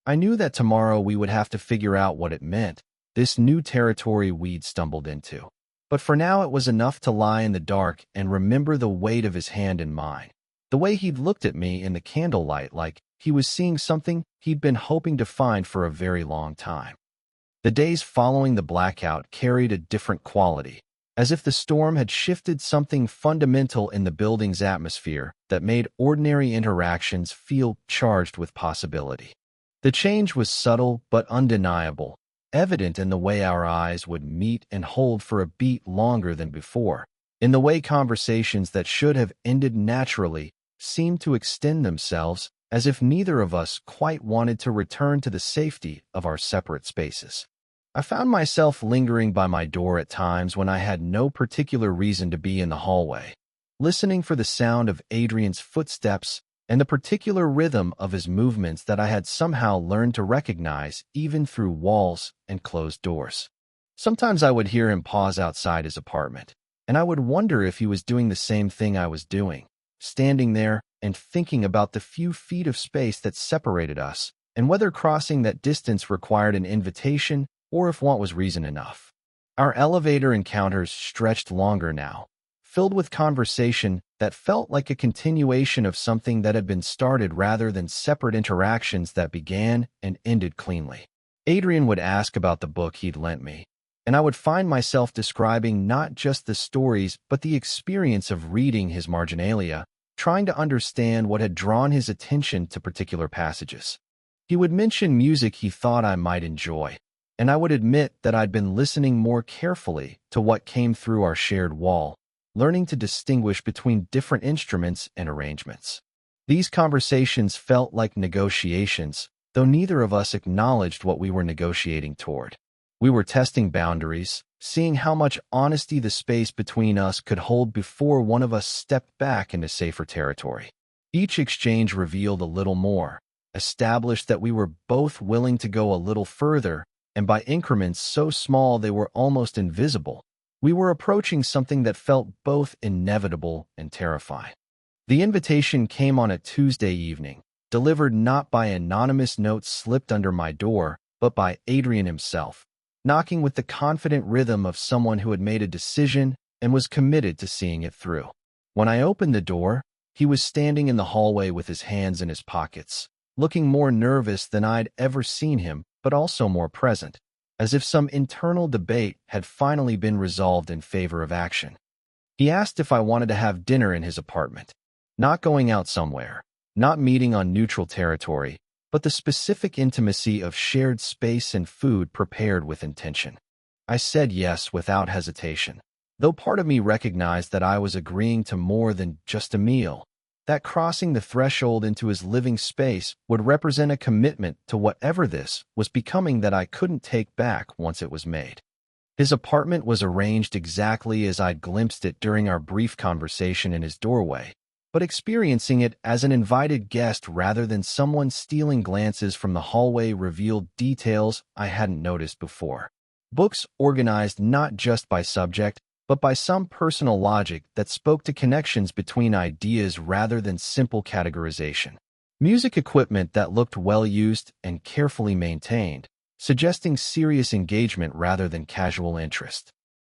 I knew that tomorrow we would have to figure out what it meant, this new territory we'd stumbled into. But for now it was enough to lie in the dark and remember the weight of his hand in mine, the way he'd looked at me in the candlelight like he was seeing something he'd been hoping to find for a very long time. The days following the blackout carried a different quality, as if the storm had shifted something fundamental in the building's atmosphere that made ordinary interactions feel charged with possibility. The change was subtle but undeniable, evident in the way our eyes would meet and hold for a beat longer than before, in the way conversations that should have ended naturally seemed to extend themselves, as if neither of us quite wanted to return to the safety of our separate spaces. I found myself lingering by my door at times when I had no particular reason to be in the hallway, listening for the sound of Adrian's footsteps and the particular rhythm of his movements that I had somehow learned to recognize even through walls and closed doors. Sometimes I would hear him pause outside his apartment, and I would wonder if he was doing the same thing I was doing, standing there and thinking about the few feet of space that separated us, and whether crossing that distance required an invitation or if want was reason enough. Our elevator encounters stretched longer now, filled with conversation that felt like a continuation of something that had been started rather than separate interactions that began and ended cleanly. Adrian would ask about the book he'd lent me, and I would find myself describing not just the stories but the experience of reading his marginalia, trying to understand what had drawn his attention to particular passages. He would mention music he thought I might enjoy, and I would admit that I'd been listening more carefully to what came through our shared wall, learning to distinguish between different instruments and arrangements. These conversations felt like negotiations, though neither of us acknowledged what we were negotiating toward. We were testing boundaries, seeing how much honesty the space between us could hold before one of us stepped back into safer territory. Each exchange revealed a little more, established that we were both willing to go a little further, and by increments so small they were almost invisible, we were approaching something that felt both inevitable and terrifying. The invitation came on a Tuesday evening, delivered not by anonymous notes slipped under my door, but by Adrian himself, knocking with the confident rhythm of someone who had made a decision and was committed to seeing it through. When I opened the door, he was standing in the hallway with his hands in his pockets, looking more nervous than I'd ever seen him, but also more present, as if some internal debate had finally been resolved in favor of action. He asked if I wanted to have dinner in his apartment, not going out somewhere, not meeting on neutral territory, but the specific intimacy of shared space and food prepared with intention. I said yes without hesitation, though part of me recognized that I was agreeing to more than just a meal, that crossing the threshold into his living space would represent a commitment to whatever this was becoming that I couldn't take back once it was made. His apartment was arranged exactly as I'd glimpsed it during our brief conversation in his doorway, but experiencing it as an invited guest rather than someone stealing glances from the hallway revealed details I hadn't noticed before. Books organized not just by subject, but by some personal logic that spoke to connections between ideas rather than simple categorization. Music equipment that looked well used and carefully maintained, suggesting serious engagement rather than casual interest.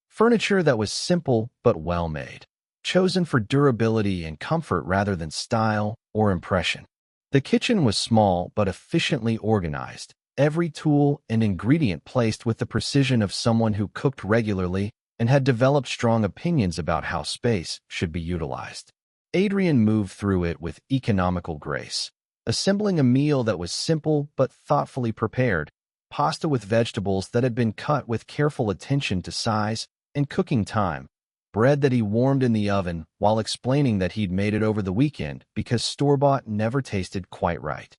Furniture that was simple but well-made, chosen for durability and comfort rather than style or impression. The kitchen was small but efficiently organized, every tool and ingredient placed with the precision of someone who cooked regularly and had developed strong opinions about how space should be utilized. Adrian moved through it with economical grace, assembling a meal that was simple but thoughtfully prepared, pasta with vegetables that had been cut with careful attention to size and cooking time, bread that he warmed in the oven while explaining that he'd made it over the weekend because store-bought never tasted quite right.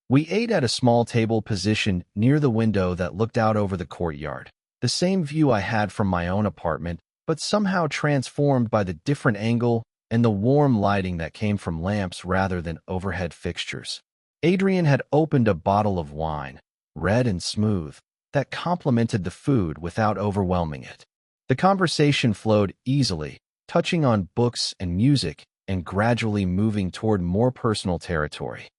We ate at a small table positioned near the window that looked out over the courtyard, the same view I had from my own apartment, but somehow transformed by the different angle and the warm lighting that came from lamps rather than overhead fixtures. Adrian had opened a bottle of wine, red and smooth, that complemented the food without overwhelming it. The conversation flowed easily, touching on books and music and gradually moving toward more personal territory.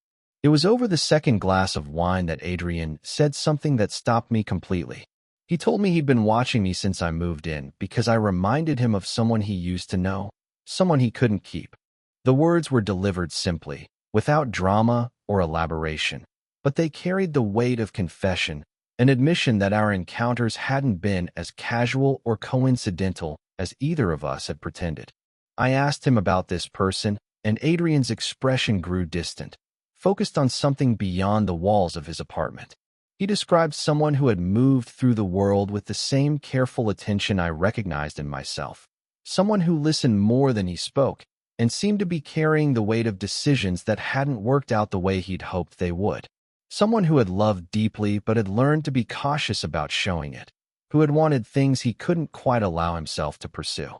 It was over the second glass of wine that Adrian said something that stopped me completely. He told me he'd been watching me since I moved in because I reminded him of someone he used to know, someone he couldn't keep. The words were delivered simply, without drama or elaboration, but they carried the weight of confession, an admission that our encounters hadn't been as casual or coincidental as either of us had pretended. I asked him about this person, and Adrian's expression grew distant, focused on something beyond the walls of his apartment. He described someone who had moved through the world with the same careful attention I recognized in myself, someone who listened more than he spoke and seemed to be carrying the weight of decisions that hadn't worked out the way he'd hoped they would. Someone who had loved deeply but had learned to be cautious about showing it, who had wanted things he couldn't quite allow himself to pursue.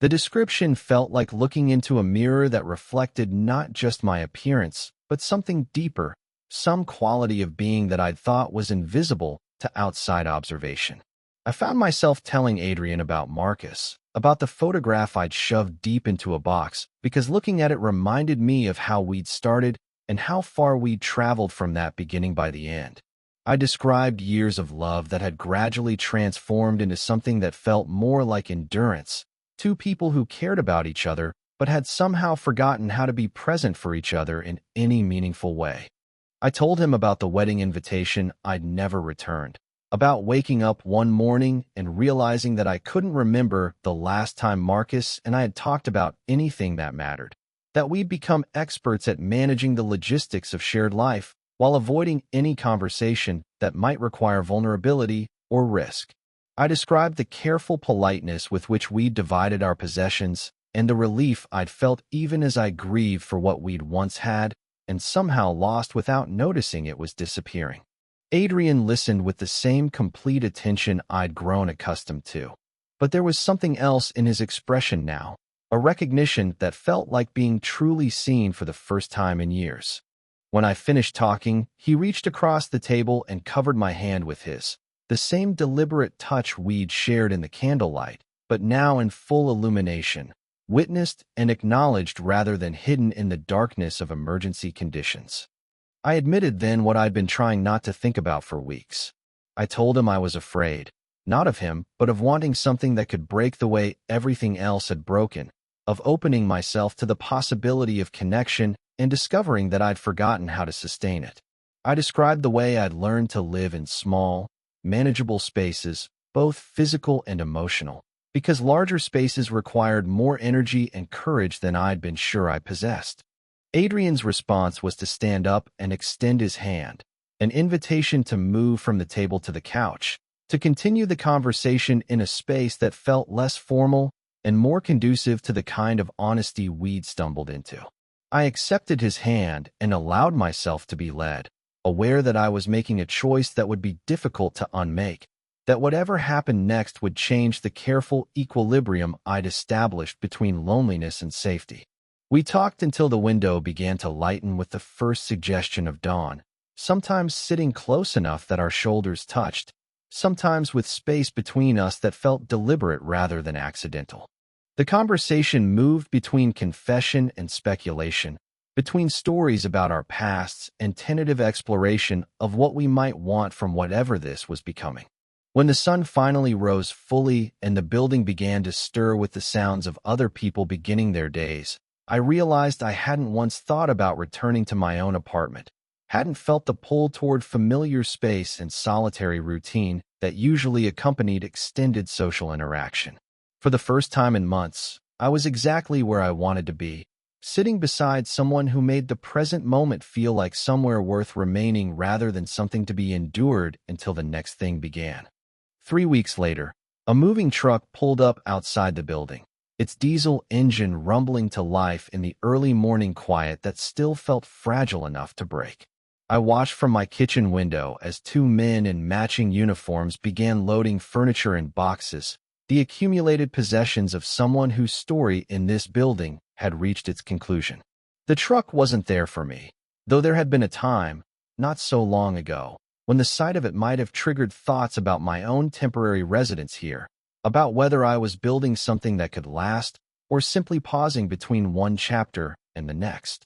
The description felt like looking into a mirror that reflected not just my appearance, but something deeper, some quality of being that I'd thought was invisible to outside observation. I found myself telling Adrian about Marcus, about the photograph I'd shoved deep into a box, because looking at it reminded me of how we'd started and how far we'd traveled from that beginning by the end. I described years of love that had gradually transformed into something that felt more like endurance, two people who cared about each other but had somehow forgotten how to be present for each other in any meaningful way. I told him about the wedding invitation I'd never returned, about waking up one morning and realizing that I couldn't remember the last time Marcus and I had talked about anything that mattered, that we'd become experts at managing the logistics of shared life while avoiding any conversation that might require vulnerability or risk. I described the careful politeness with which we'd divided our possessions and the relief I'd felt even as I grieved for what we'd once had and somehow lost without noticing it was disappearing. Adrian listened with the same complete attention I'd grown accustomed to, but there was something else in his expression now, a recognition that felt like being truly seen for the first time in years. When I finished talking, he reached across the table and covered my hand with his, the same deliberate touch we'd shared in the candlelight, but now in full illumination, witnessed and acknowledged rather than hidden in the darkness of emergency conditions. I admitted then what I'd been trying not to think about for weeks. I told him I was afraid, not of him, but of wanting something that could break the way everything else had broken, of opening myself to the possibility of connection and discovering that I'd forgotten how to sustain it. I described the way I'd learned to live in small, manageable spaces, both physical and emotional, because larger spaces required more energy and courage than I'd been sure I possessed. Adrian's response was to stand up and extend his hand, an invitation to move from the table to the couch, to continue the conversation in a space that felt less formal and more conducive to the kind of honesty we'd stumbled into. I accepted his hand and allowed myself to be led, aware that I was making a choice that would be difficult to unmake, that whatever happened next would change the careful equilibrium I'd established between loneliness and safety. We talked until the window began to lighten with the first suggestion of dawn, sometimes sitting close enough that our shoulders touched, sometimes with space between us that felt deliberate rather than accidental. The conversation moved between confession and speculation, between stories about our pasts and tentative exploration of what we might want from whatever this was becoming. When the sun finally rose fully and the building began to stir with the sounds of other people beginning their days, I realized I hadn't once thought about returning to my own apartment, hadn't felt the pull toward familiar space and solitary routine that usually accompanied extended social interaction. For the first time in months, I was exactly where I wanted to be, sitting beside someone who made the present moment feel like somewhere worth remaining rather than something to be endured until the next thing began. 3 weeks later, a moving truck pulled up outside the building, its diesel engine rumbling to life in the early morning quiet that still felt fragile enough to break. I watched from my kitchen window as 2 men in matching uniforms began loading furniture in boxes, the accumulated possessions of someone whose story in this building had reached its conclusion. The truck wasn't there for me, though there had been a time, not so long ago, when the sight of it might have triggered thoughts about my own temporary residence here, about whether I was building something that could last or simply pausing between one chapter and the next.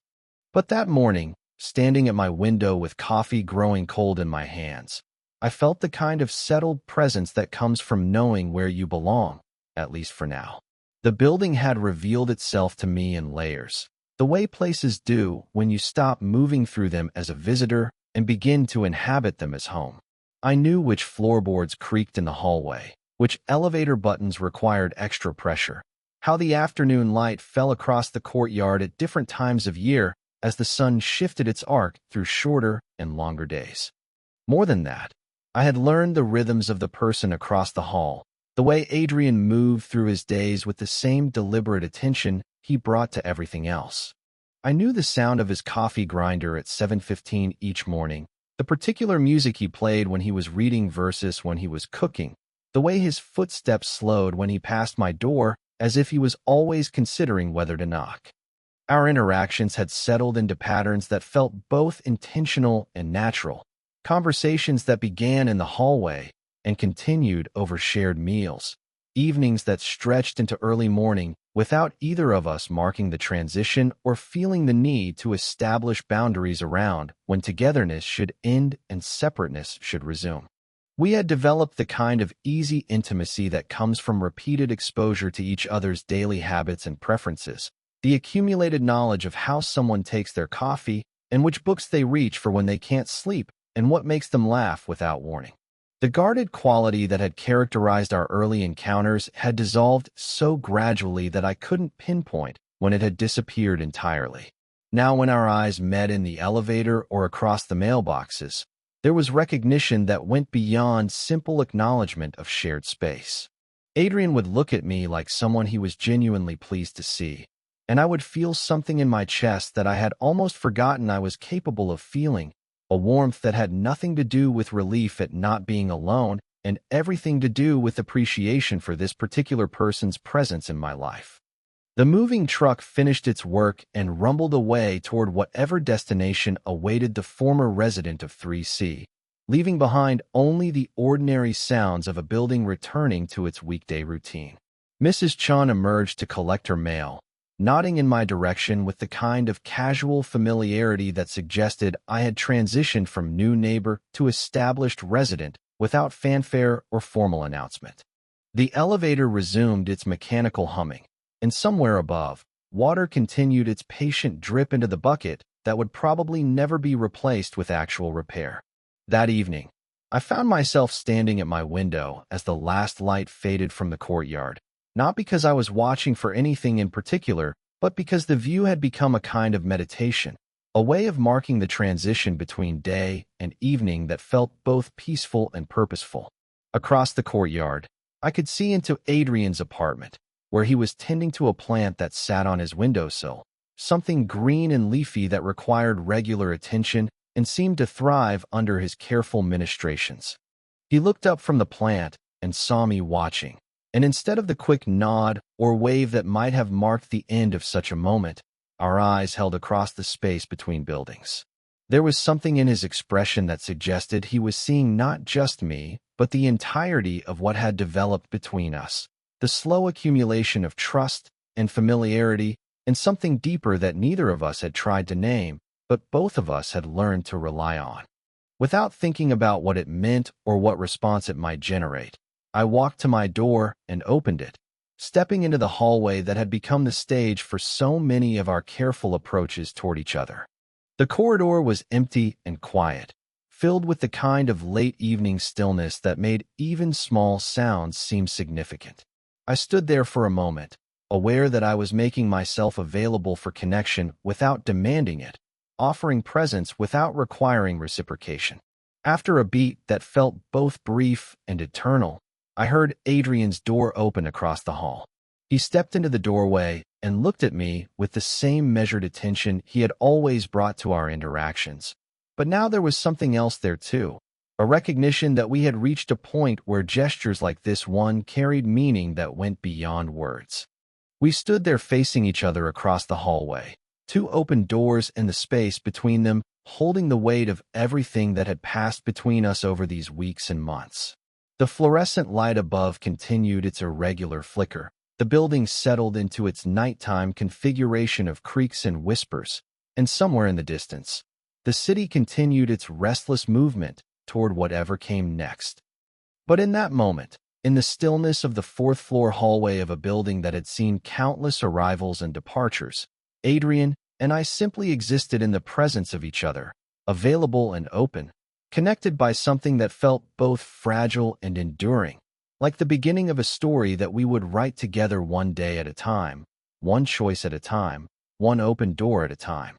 But that morning, standing at my window with coffee growing cold in my hands, I felt the kind of settled presence that comes from knowing where you belong, at least for now. The building had revealed itself to me in layers, the way places do when you stop moving through them as a visitor and begin to inhabit them as home. I knew which floorboards creaked in the hallway, which elevator buttons required extra pressure, how the afternoon light fell across the courtyard at different times of year as the sun shifted its arc through shorter and longer days. More than that, I had learned the rhythms of the person across the hall, the way Adrian moved through his days with the same deliberate attention he brought to everything else. I knew the sound of his coffee grinder at 7:15 each morning, the particular music he played when he was reading versus when he was cooking, the way his footsteps slowed when he passed my door as if he was always considering whether to knock. Our interactions had settled into patterns that felt both intentional and natural, conversations that began in the hallway and continued over shared meals, evenings that stretched into early morning without either of us marking the transition or feeling the need to establish boundaries around when togetherness should end and separateness should resume. We had developed the kind of easy intimacy that comes from repeated exposure to each other's daily habits and preferences, the accumulated knowledge of how someone takes their coffee and which books they reach for when they can't sleep and what makes them laugh without warning. The guarded quality that had characterized our early encounters had dissolved so gradually that I couldn't pinpoint when it had disappeared entirely. Now, when our eyes met in the elevator or across the mailboxes, there was recognition that went beyond simple acknowledgement of shared space. Adrian would look at me like someone he was genuinely pleased to see, and I would feel something in my chest that I had almost forgotten I was capable of feeling, a warmth that had nothing to do with relief at not being alone and everything to do with appreciation for this particular person's presence in my life. The moving truck finished its work and rumbled away toward whatever destination awaited the former resident of 3C, leaving behind only the ordinary sounds of a building returning to its weekday routine. Mrs. Chun emerged to collect her mail, nodding in my direction with the kind of casual familiarity that suggested I had transitioned from new neighbor to established resident without fanfare or formal announcement. The elevator resumed its mechanical humming, and somewhere above, water continued its patient drip into the bucket that would probably never be replaced with actual repair. That evening, I found myself standing at my window as the last light faded from the courtyard, not because I was watching for anything in particular, but because the view had become a kind of meditation, a way of marking the transition between day and evening that felt both peaceful and purposeful. Across the courtyard, I could see into Adrian's apartment, where he was tending to a plant that sat on his windowsill, something green and leafy that required regular attention and seemed to thrive under his careful ministrations. He looked up from the plant and saw me watching, and instead of the quick nod or wave that might have marked the end of such a moment, our eyes held across the space between buildings. There was something in his expression that suggested he was seeing not just me, but the entirety of what had developed between us, the slow accumulation of trust and familiarity, and something deeper that neither of us had tried to name, but both of us had learned to rely on. Without thinking about what it meant or what response it might generate, I walked to my door and opened it, stepping into the hallway that had become the stage for so many of our careful approaches toward each other. The corridor was empty and quiet, filled with the kind of late evening stillness that made even small sounds seem significant. I stood there for a moment, aware that I was making myself available for connection without demanding it, offering presence without requiring reciprocation. After a beat that felt both brief and eternal, I heard Adrian's door open across the hall. He stepped into the doorway and looked at me with the same measured attention he had always brought to our interactions. But now there was something else there too, a recognition that we had reached a point where gestures like this one carried meaning that went beyond words. We stood there facing each other across the hallway, two open doors and the space between them holding the weight of everything that had passed between us over these weeks and months. The fluorescent light above continued its irregular flicker. The building settled into its nighttime configuration of creaks and whispers, and somewhere in the distance, the city continued its restless movement toward whatever came next. But in that moment, in the stillness of the fourth-floor hallway of a building that had seen countless arrivals and departures, Adrian and I simply existed in the presence of each other, available and open, connected by something that felt both fragile and enduring, like the beginning of a story that we would write together one day at a time, one choice at a time, one open door at a time.